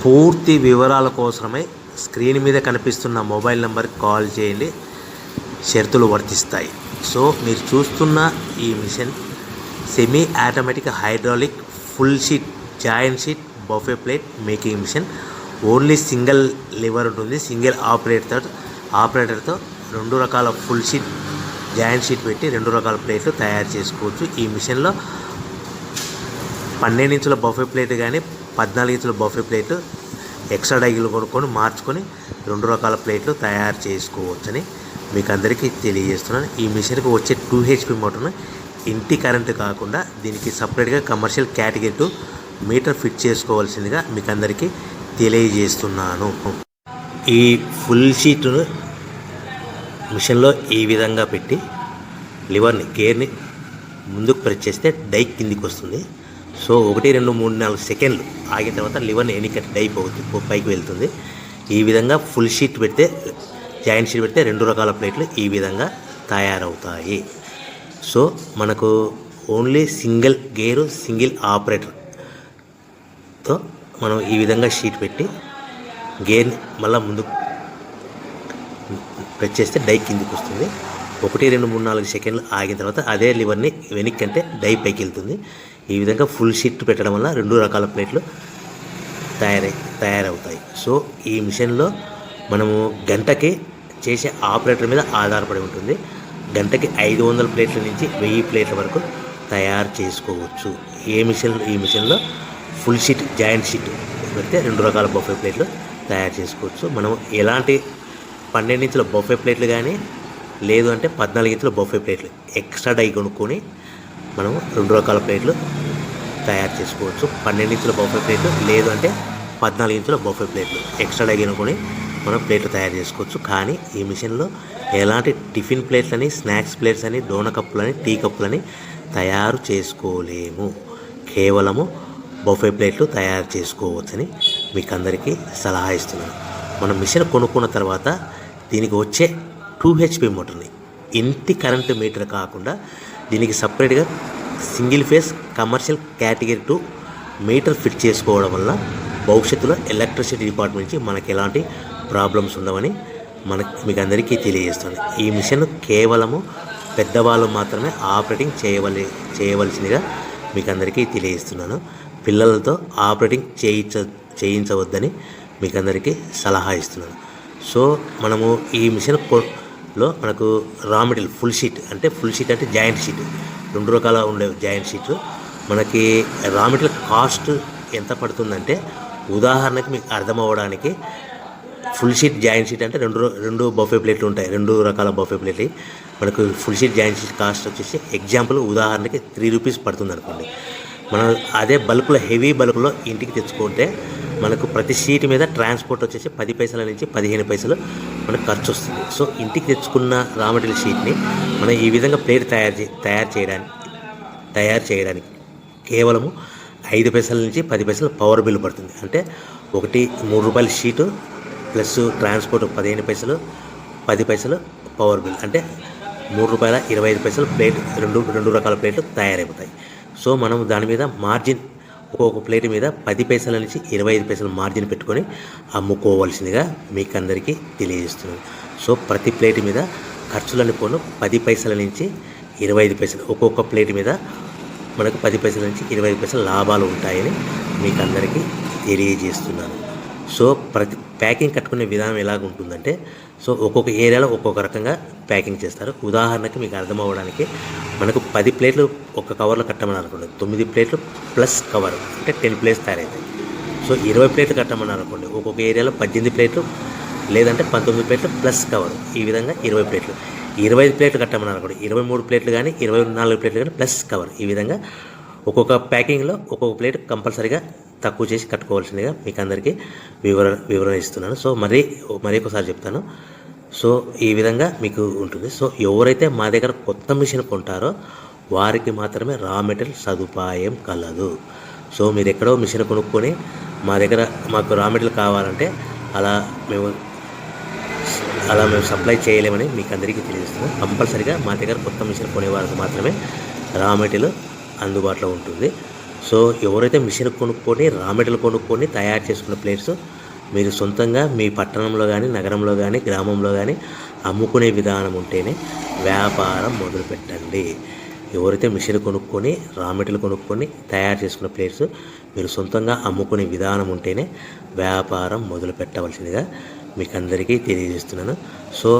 పూర్తి వివరాల కోసమై స్క్రీన్ మీద కనిపిస్తున్న మొబైల్ నెంబర్కి కాల్ చేయండి. షరతులు వర్తిస్తాయి. సో మీరు చూస్తున్న ఈ machine semi automatic hydraulic full sheet joint sheet buffet plate making machine. Only single lever ఉంటుంది. సింగిల్ ఆపరేటర్తో 2 రకాల ఫుల్ షీట్ జాయింట్ షీట్ పెట్టి 2 రకాల ప్లేట్లు తయారు చేసుకోవచ్చు. ఈ మిషన్లో 12 ఇంచుల బఫే ప్లేట్ కానీ 14 ఇంచుల బఫే ప్లేట్ ఎక్స్ట్రా డైలు కొనుక్కొని మార్చుకొని 2 రకాల ప్లేట్లు తయారు చేసుకోవచ్చని మీకు అందరికీ తెలియజేస్తున్నాను. ఈ మిషన్కి వచ్చే 2 HP మోటార్ను ఇంటి కరెంటు కాకుండా దీనికి సపరేట్గా కమర్షియల్ కేటగిరీ 2 మీటర్ ఫిట్ చేసుకోవాల్సిందిగా మీకు అందరికీ తెలియజేస్తున్నాను. ఈ ఫుల్ షీట్ను మిషన్లో ఈ విధంగా పెట్టి లివర్ని గేర్ని ముందుకు ప్రెస్ చేస్తే డై కిందికి వస్తుంది. సో 1 2 3 4 సెకండ్లు ఆగిన తర్వాత లివర్ని ఎన్నికట్టి డై పైకి వెళ్తుంది. ఈ విధంగా ఫుల్ షీట్ పెడితే జాయింట్ షీట్ పెడితే 2 రకాల ప్లేట్లు ఈ విధంగా తయారవుతాయి. సో మనకు ఓన్లీ సింగిల్ గేరు సింగిల్ ఆపరేటర్తో మనం ఈ విధంగా షీట్ పెట్టి గేర్ని మళ్ళీ ముందుకు ప్రెస్ చేస్తే డై కిందికి వస్తుంది. 1 2 3 4 సెకండ్లు ఆగిన తర్వాత అదే లివర్ని వెనక్కి అంటే డై పైకి వెళ్తుంది. ఈ విధంగా ఫుల్ షీట్ పెట్టడం వల్ల 2 రకాల ప్లేట్లు తయారవుతాయి. సో ఈ మిషన్లో మనము గంటకి చేసే ఆపరేటర్ మీద ఆధారపడి ఉంటుంది. గంటకి 500 ప్లేట్ల నుంచి 1000 ప్లేట్ల వరకు తయారు చేసుకోవచ్చు. ఈ మిషన్లో ఫుల్ షీట్ జాయింట్ షీట్ పెడితే 2 రకాల బఫే ప్లేట్లు తయారు చేసుకోవచ్చు. మనం ఎలాంటి 12 ఇంచుల బఫే ప్లేట్లు కానీ లేదు అంటే 14 ఇంచుల బఫే ప్లేట్లు ఎక్స్ట్రా డై కొనుక్కొని మనం 2 రకాల ప్లేట్లు తయారు చేసుకోవచ్చు. 12 ఇంచుల బఫే ప్లేట్లు లేదు అంటే 14 ఇంచుల బఫే ప్లేట్లు ఎక్స్ట్రా డై కొనుక్కొని మనం ప్లేట్లు తయారు చేసుకోవచ్చు. కానీ ఈ మిషన్లో ఎలాంటి టిఫిన్ ప్లేట్లని స్నాక్స్ ప్లేట్స్ అని డోనా కప్పులని టీ కప్పులని తయారు చేసుకోలేము. కేవలము బఫే ప్లేట్లు తయారు చేసుకోవచ్చని మీకు అందరికీ సలహా ఇస్తున్నాను. మనం మిషన్ కొనుక్కున్న తర్వాత దీనికి వచ్చే 2 HP మోటార్ని ఇంటి కరెంటు మీటర్ కాకుండా దీనికి సపరేట్గా single phase commercial category 2 metre fit చేసుకోవడం వల్ల భవిష్యత్తులో ఎలక్ట్రిసిటీ డిపార్ట్మెంట్ నుంచి మనకి ఎలాంటి ప్రాబ్లమ్స్ ఉండవని మీకు అందరికీ తెలియజేస్తుంది. ఈ మిషన్ కేవలము పెద్దవాళ్ళు మాత్రమే ఆపరేటింగ్ చేయవలసిందిగా మీకు అందరికీ తెలియజేస్తున్నాను. పిల్లలతో ఆపరేటింగ్ చేయించవద్దని మీకు అందరికీ సలహా ఇస్తున్నాను. సో మనము ఈ మిషన్లో మనకు రా మెటీరియల్ ఫుల్ షీట్ అంటే జాయింట్ షీట్ 2 రకాల ఉండే జాయింట్ షీట్లు మనకి రా మెటీరియల్ కాస్ట్ ఎంత పడుతుందంటే ఉదాహరణకి మీకు అర్థం అవ్వడానికి ఫుల్ షీట్ జాయింట్ షీట్ అంటే 2 బఫే ప్లేట్లు ఉంటాయి. 2 రకాల బఫే ప్లేట్లు మనకు full sheet joint sheet cost వచ్చేసి ఎగ్జాంపుల్ ఉదాహరణకి 3 రూపీస్ పడుతుంది అనుకోండి. మనం అదే బల్క్లో హెవీ బల్క్లో ఇంటికి తెచ్చుకుంటే మనకు ప్రతి షీట్ మీద ట్రాన్స్పోర్ట్ వచ్చేసి 10 పైసల నుంచి 15 పైసలు మనకు ఖర్చు వస్తుంది. సో ఇంటికి తెచ్చుకున్న రా మెటీరియల్ షీట్ని మనం ఈ విధంగా ప్లేట్ తయారు చేయడానికి కేవలము 5 పైసల నుంచి 10 పైసలు పవర్ బిల్ పడుతుంది. అంటే 3 రూపాయల షీటు ప్లస్ ట్రాన్స్పోర్ట్ 15 పైసలు 10 పైసలు పవర్ బిల్ అంటే 3 రూపాయల 25 పైసలు ప్లేట్ 2 రకాల ప్లేట్లు తయారైపోతాయి. సో మనం దాని మీద మార్జిన్ ఒక్కొక్క ప్లేట్ మీద 10 పైసల నుంచి 25 పైసలు మార్జిన్ పెట్టుకొని అమ్ముకోవాల్సిందిగా మీకు అందరికీ తెలియజేస్తున్నాను. సో ప్రతి ప్లేట్ మీద ఖర్చులని పోను 10 పైసల నుంచి 25 పైసలు ఒక్కొక్క ప్లేట్ మీద మనకు 10 పైసల నుంచి 25 పైసలు లాభాలు ఉంటాయని మీకు అందరికీ తెలియజేస్తున్నాను. సో ప్రతి ప్యాకింగ్ కట్టుకునే విధానం ఎలాగ ఉంటుందంటే సో ఒక్కొక్క ఏరియాలో ఒక్కొక్క రకంగా ప్యాకింగ్ చేస్తారు. ఉదాహరణకి మీకు అర్థం అవ్వడానికి మనకు 10 ప్లేట్లు ఒక కవర్లో కట్టమని అనుకోండి, 9 ప్లేట్లు ప్లస్ కవర్ అంటే 10 ప్లేట్స్ తయారవుతాయి. సో 20 ప్లేట్లు కట్టమని అనుకోండి, ఒక్కొక్క ఏరియాలో 18 ప్లేట్లు లేదంటే 19 ప్లేట్లు ప్లస్ కవర్ ఈ విధంగా 20 ప్లేట్లు. 25 ప్లేట్లు కట్టమని అనుకోండి, 23 ప్లేట్లు కానీ 24 ప్లేట్లు కానీ ప్లస్ కవర్ ఈ విధంగా ఒక్కొక్క ప్యాకింగ్లో ఒక్కొక్క ప్లేట్ కంపల్సరీగా తక్కువ చేసి కట్టుకోవాల్సిందిగా మీకు అందరికీ వివరణ ఇస్తున్నాను. సో మరీ ఒకసారి చెప్తాను. సో ఈ విధంగా మీకు ఉంటుంది. సో ఎవరైతే మా దగ్గర కొత్త మిషన్ కొంటారో వారికి మాత్రమే రా మెటీరియల్ సదుపాయం కలదు. సో మీరు ఎక్కడో మిషన్ కొనుక్కొని మాకు రా మెటీరియల్ కావాలంటే అలా మేము సప్లై చేయలేమని మీకు అందరికీ తెలియజేస్తున్నాం. కంపల్సరీగా మా దగ్గర కొత్త మిషన్ కొనే వారికి మాత్రమే రా మెటీరియల్ అందుబాటులో ఉంటుంది. సో ఎవరైతే మిషన్ కొనుక్కొని రా మెటీరియల్ కొనుక్కొని తయారు చేసుకున్న ప్లేట్స్ మీరు సొంతంగా మీ పట్టణంలో కానీ నగరంలో కానీ గ్రామంలో కానీ అమ్ముకునే విధానం ఉంటేనే వ్యాపారం మొదలుపెట్టండి. ఎవరైతే మిషన్ కొనుక్కొని రా మెటీరియల్ కొనుక్కొని తయారు చేసుకున్న ప్లేట్స్ మీరు సొంతంగా అమ్ముకునే విధానం ఉంటేనే వ్యాపారం మొదలు పెట్టవలసిందిగా మీకు అందరికీ తెలియజేస్తున్నాను. సో